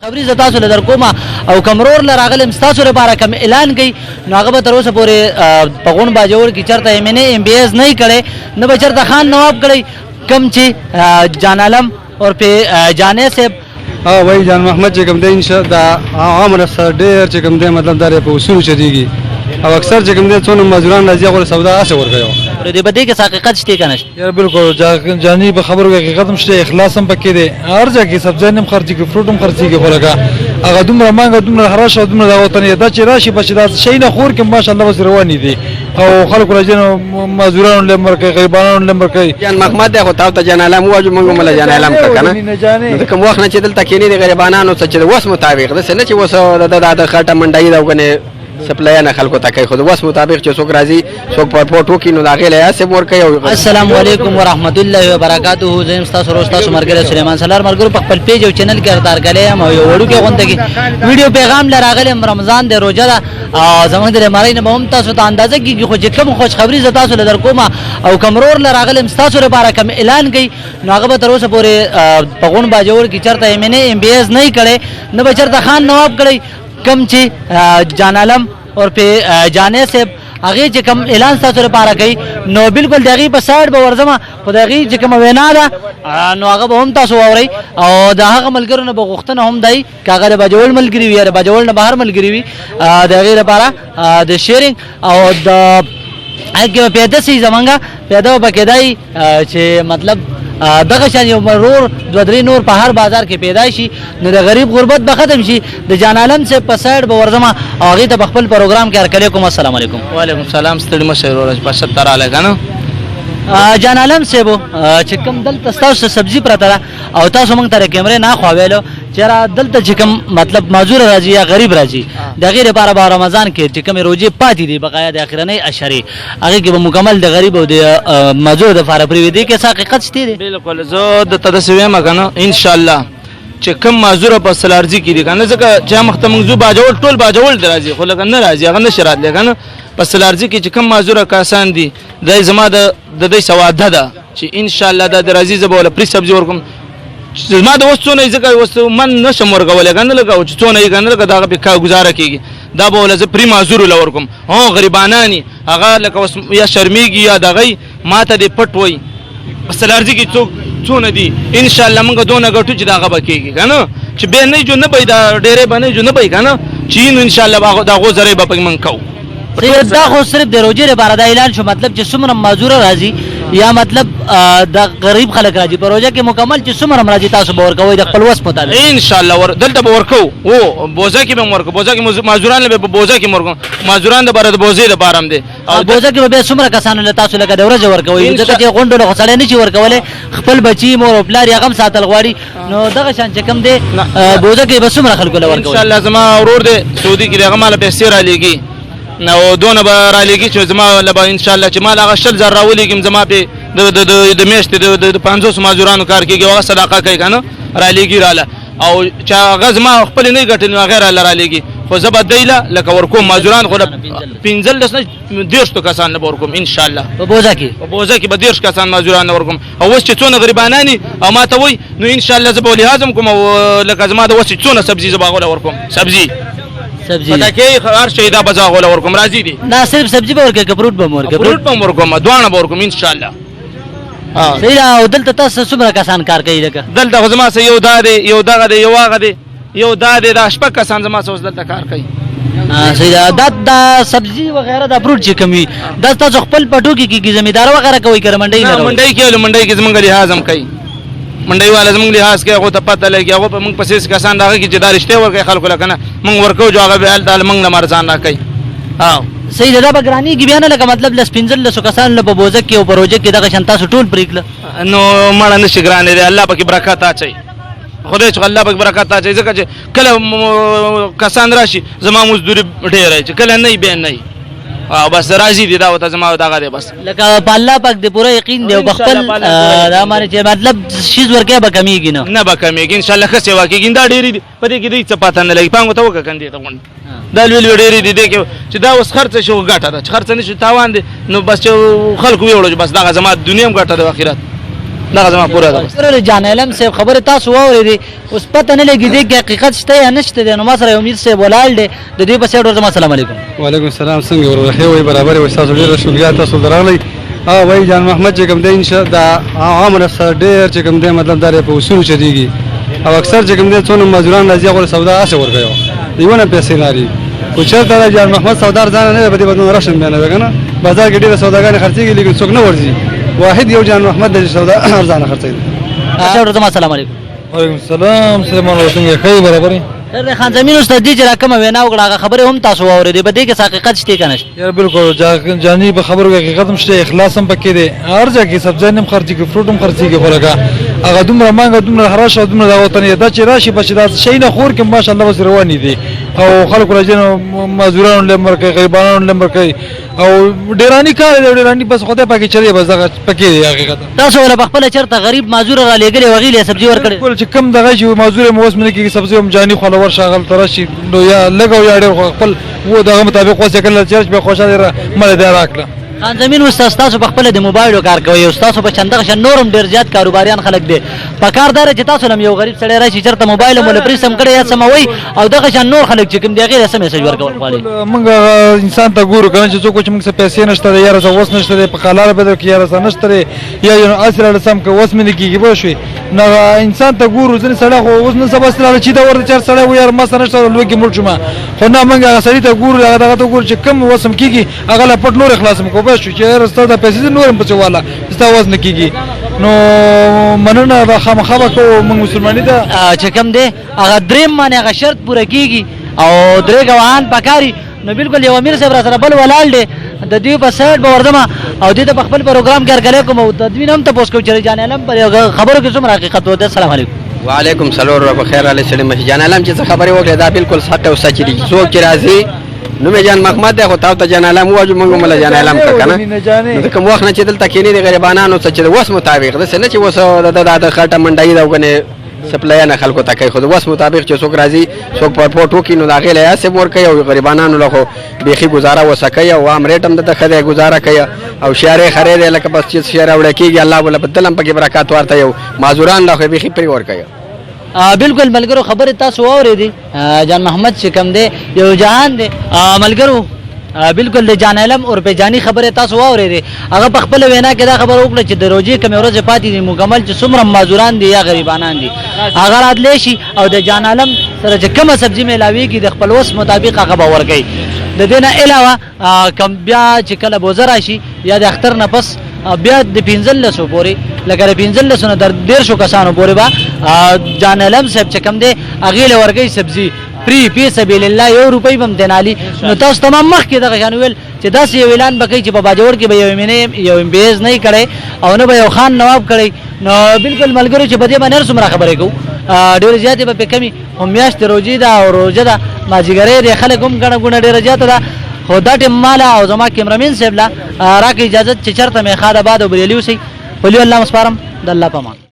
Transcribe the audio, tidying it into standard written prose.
خبري ز تاسو له در کومه او کمرور لراغلم تاسو لپاره کوم اعلان کوي نو هغه به تر اوسه پورې پغون باجوړ کی چرته ایم ان ام بی ایس نه کړي نه بچرته خان نواب کړي کم چې جان عالم اور په جانے سے وای جان محمد چې کوم دی ان شاء الله عامر سره ډېر چې کوم دی مطلب دا په اصول چديږي او اکثر چې کوم دی څونه مزدوران راځي هغه سودا اسه ورغیو دې بده کې حقیقت شته کنه یار بالکل جانی په خبرو کې حقیقت هم شته اخلاص هم پکې دی هر ځای کې سبزی هم خرڅي کې فروټ هم خرڅي کې خلګه هغه دومره مانګه دومره خراش او دومره دا وطن دا چې راشي بچ دا شي نه خور کې ماشاءالله وس رواني دي او خلکو راځي مزدورانو لمر کې غریبانو لمر کې جان محمد ده خو تاسو ته جان عالم واجو موږ مل جان عالم کنه کوم وخت نه چې دلته کې نه غریبانو څه چې وس مطابق ده نه چې وس د خټه منډای دا وګنه سپلای نه خلکو ته کوي خو وس مطابق چې څوک راځي څوک په فوټو کې نو داخله یا سه ور کوي. السلام علیکم ورحمت الله وبرکاتہ. زم تاسو روستا سمرګره سليمان سلار مرګرو په خپل پیج او چینل کې ارتار کړي هم یو وړو کې غونډه کې ویډیو پیغام لراغله رمضان د روزه دا زمونږ د مارای نه هم تاسو ته اندازه کیږي خو چې کوم خوش خبری ز تاسو لدر کومه او کمرور لراغله تاسو لپاره کوم اعلان کوي نو هغه به تر اوسه پورې پغون باجوړ کی چرته ایم ان ام بی ایس نه کړي نه بچرته خان نواب کړي کم چې جان عالم اور په جانے سے هغه چې کوم اعلان تاسو لپاره کوي نو بالکل دغه په سایډ به ورځم خدایي چې کوم وینا ده نو هغه به هم تاسو اوري او دا هغه ملګرو نه بغختنه هم دی کاغه بجول ملګری وي یا بجول نه بهر ملګری وي دغه لپاره د شیرینګ او د هغه پیدا سي زمونږه پیدا وکړای چې مطلب دغه شان یو مرور دو درې نور په هر بازار کې پیدا شي نو د غریب غربت به ختم شي د جان عالم سے په سایډ به ورځما هغه ته خپل پروګرام کې هرکلیکم. السلام علیکم. وعلیکم السلام. ستړي مشه ورځ په 70 علیکم جان عالم سیبو چې کوم دلته تاسو سبزی پرته او تاسو موږ ته کیمرې نه خواویلو چیرې دلته چې کوم مطلب معذور راځي یا غریب راځي د غیر لپاره په رمضان کې چې کوم روزي پاتې دي بقایا د اخرنۍ اشری هغه کې به مکمل د غریب او د معذور د لپاره پری دي کې حقیقت شته دي. بالکل زه د تدسوی مګنه ان شاء الله چې کوم معذور په سلارځي کې دي کنه ځکه چې مخته موږ باجول ټول باجول درازي خو لکه نه راځي هغه نشرات لګنه په سلارځي کې چې کوم معذور کسان دي د زما د دې سواده ده چې ان شاء الله د درازي زبوله پری سبزی ورکم زما د وسونه ځکه وسو من نشم ورغول کنه لګاو چې څونه یې کنه دا به کا گزاره کیږي دا به ولزه پری معذور لورکم هو غریبانانی هغه لکه یا شرمېږي یا دغه ماته دې پټ وای سلارځي کې څونه دي ان شاء الله موږ دونه غټو چې دا غبه کیږي کنه چې به نه جو نه پیدا ډېرې باندې جو نه پي کنه چې ان شاء الله دا غو زره به پک من کو دا خو صرف د روزي لپاره دا اعلان شو مطلب چې څومره معذور راځي یا مطلب د غریب خلک راځي په روزه کې مکمل چې څومره راځي تاسو به ورکوي د خپل وس مطابق ان شاء الله دلته به ورکو او بوزه کې به ورکو بوزه کې معذوران به بوزه کې ورکو معذوران د بار د بوزه د بارم دي او بوزه کې به څومره کسانو له تاسو لکه د ورځ ورکوي ځکه چې غونډو له خسړې نشي ورکولې خپل بچي مور او پلار یې غم ساتل غواړي نو دغه شان چې کوم دی بوزه کې به څومره خلکو له ورکوي ان شاء الله زما ورور دی سعودي کې هغه مال پیسې را لېږي نو دونه به را لېږي چې زما لبا ان شاء الله چې مال هغه شل زر راولېږم زما په د میاشتې د 500 مزدورانو کار کوي هغه صدقه کوي کنه را لېږي رااله او چې هغه زما خپل نه ګټنی غیر را لېږي خو زبر دیله لکه ورکوم مزدوران خو 15 دیرشتو کسان نه ورکوم ان شاء الله په بوزه کې به دیرش کسان مزدوران ورکوم او وس چې څونه غریبانانی او ما ته وای نو ان شاء الله زبر لازم کوم لکه زما د وس څونه سبزی زبا غول ورکوم سبزی پتا کې هر شي دا بازار غول ورکوم راځي دي نه صرف سبزی به ورکه فروټ به ورکه فروټ به ورکوم دوانه به ورکوم ان شاء الله. صحیح او دلته تاسو څومره کسان کار کوي لکه دلته زما سه یو داده یو دغه دی یو هغه دی یو داده د شپه کسان زما سه دلته کار کوي. صحیح دا سبزی وغیرہ دا فروټ چې کمی دا تاسو خپل پټو کې زمیدار وغیرہ کوي کړه منډي کې زمونږ لحاظ هم کوي منډي والا زمونږ لحاظ کوي هغه ته پته لګي هغه په موږ پسې کسان دغه کې چې دارشته ورکه خلکو لکنه موږ ورکو جو هغه به ال موږ نه مرزان را کوي. صحیح دا بګرانی کې بیان لکه مطلب لس 15 کسان له بوزه کې او پروژه کې دغه شانتا ټول پریکله نو مړه نشي ګرانه دی الله پاک برکات اچي خدای چې الله پاک برکات اچي ځکه چې کله کسان راشي زما مزدوري ډېر چې کله نه به نه بس راضي دي دا وته زما دغه دی بس لکه په الله پاک دې پوره یقین دی او بخپل دا معنی چې مطلب شیز ورکه به کمیږي نه به کمیږي ان شاء الله خسه واکې دا ډېری دي پدې کې دې څه پاتہ نه لګي پنګ ته وکړي ته غون دا ویل ډېری دي چې دا اوس خرڅ شو غټه ده خرڅ نشي تاوان دي نو بس خلکو ویوړو بس دا زما دنیا هم غټه ده اخرت دغه زما پوره ده. سره جان علم صاحب خبره تاسو واورېدې اوس پته نه لګي دی چې حقیقت شته یا نشته دی نو ما سره امید صاحب ولاړ دی د دې په سیډ ورته السلام علیکم. وعلیکم السلام څنګه ورته وي برابر وي تاسو ډیر شکریہ تاسو درغلی وای جان محمد چې کوم دی ان شاء الله عامر سره ډیر چې کوم دی مطلب دا په اصول چریږي او اکثر چې کوم دی څونه مزدوران راځي غوړ سودا اسه ورغیو دیونه پیسې لري او چرته جان محمد سودار ځان نه بده بدون راشن بیان وکنه بازار کې ډیر سوداګان خرڅيږي لیکن څوک نه ورځي واحد یو جان محمد د سودا ارزانه خرڅي. السلام علیکم. وعلیکم السلام سلام علیکم خیر برابر در خان زمين استاد دي چې راکمه وینا وکړه خبره هم تاسو واورېدې په دې کې حقیقت شته کنه؟ یار بالکل جانی په خبرو کې حقیقت هم شته اخلاص هم پکې دی هر ځای کې سبزی هم خرڅي کې فروټ هم خرڅي کې خلک هغه دومره مانګه دومره حراش او دومره دا وطن دا چې راشي بچ دا شي نه خور کې ماشاءالله وس رواني دي او خلک راځي مزدورانو لمر کوي غریبانو لمر کوي او ډیرانی کار دی ډیرانی بس خدای پاکي چلی بس دغه پکې دی حقیقت. تاسو ولا بخپل چرته غریب معذور را لګلې وغیله سبزی ورکړي ټول چې کم دغه چې معذور موس منه کې سبزی هم جانی خلور شاغل ترشي نو یا لګو یا ډیر خپل و دغه مطابق وسه کله چرچ به خوشاله مله دی راکړه. خان زمين استاد تاسو بخپل د موبایل کار کوي او تاسو په چندغه شن نورم ډیر زیات کاروباریان خلک دي په کاردار چې تاسو لم یو غریب سړی راشي چرته موبایل مول پرسم کړي یا سموي او دغه شن نور خلک چې کوم دی غیر سم میسج ورکول غواړي. موږ انسان ته ګورو کنه چې څوک چې موږ څه پیسې نشته یا رسو وس نشته په خلاره بدل کې یا رسو نشته یا یو اصل رسم کې وس منې کیږي به شوي نو انسان ته ګورو ځنه سړی خو وس نه سبا سره چې دا ورته چر سړی و یار ما سره نشته لوګي مړ شوم خو نه موږ سړی ته ګورو هغه ته ګورو چې کم وسم کیږي هغه لا پټ نور اخلاص مکو به شو چې رسته د پیسې نور په چواله ستا وزن کیږي نو مننه د خامخا کو موږ مسلمانۍ ته چې کم دی هغه دریم باندې هغه شرط پوره کیږي او درې غوان پکاري نو بالکل یو امیر صاحب را سره بل ولاړ دی د دې په سایډ به ورځم او دې ته خپل پروګرام کې ارګلې کوم او تدوین هم ته پوس کو چره جان علم پر خبرو کې څومره حقیقت وته. السلام علیکم. وعلیکم سلام و بخیر علی سلام جان علم چې خبرې وکړه دا بالکل حق او سچ دي څوک چې راځي نو مې جان محمد ده خو تاسو ته جان علم واجب مونږ مل جان علم کنه نو کوم وخت نه چې دلته کینی د غریبانو څخه چې وس مطابق ده څه نه چې وس د خټه منډای دا وګنه سپلای نه خلکو ته کوي خو وس مطابق چې څوک راځي څوک په پټو کې نو دا غیله یا سه مور کوي او غریبانو له خو بيخي گزاره وسکي او عام ریټم د خدای گزاره کوي او شهره خرید لکه بس چې شهره وړ کېږي الله ولا بدلم پکې برکات ورته یو معذوران له خو بيخي پری ور کوي. بالکل ملګرو خبره تاسو واورېدې جان محمد چې کوم دی یو جهان دی ملګرو بالکل د جان علم اور په جانی خبره تاسو واورېدې هغه په خپل وینا کې دا خبر وکړه چې د روزي کم ورځ پاتې دي مکمل چې څومره معذوران دي یا غریبانان دي هغه راتلی شي او د جان علم سره چې کومه سبزی ملاويږي د خپل وس مطابق هغه باور کوي. د دې نه علاوه کم بیا چې کله بوزر شي یا د اختر نه پس بیا د 1500 پورې لکه 1500 نه در 150 کسانو پورې با جان علم صاحب چې کم دی اغیله ورګي سبزی فری فی سبیل الله یو روپۍ بم دینالي نو تاسو تمام مخ کې دغه جنویل چې داس یو اعلان بکې چې په باجوړ کې به یو امبیز نه کړي او نه به یو خان نواب کړي نو بالکل ملګرو چې بده باندې سمره خبرې کو ډېر زیاتې به کمی هم میاشت روزي دا او روزه دا ماجیګرې د خلک هم غونه ډېر زیاته ده خو دا ټیم مال او زما کیمرامین صاحب لا راکې اجازه چې چرته مې خاله باد او بریلیو سي ولي الله مسپارم د الله پامان.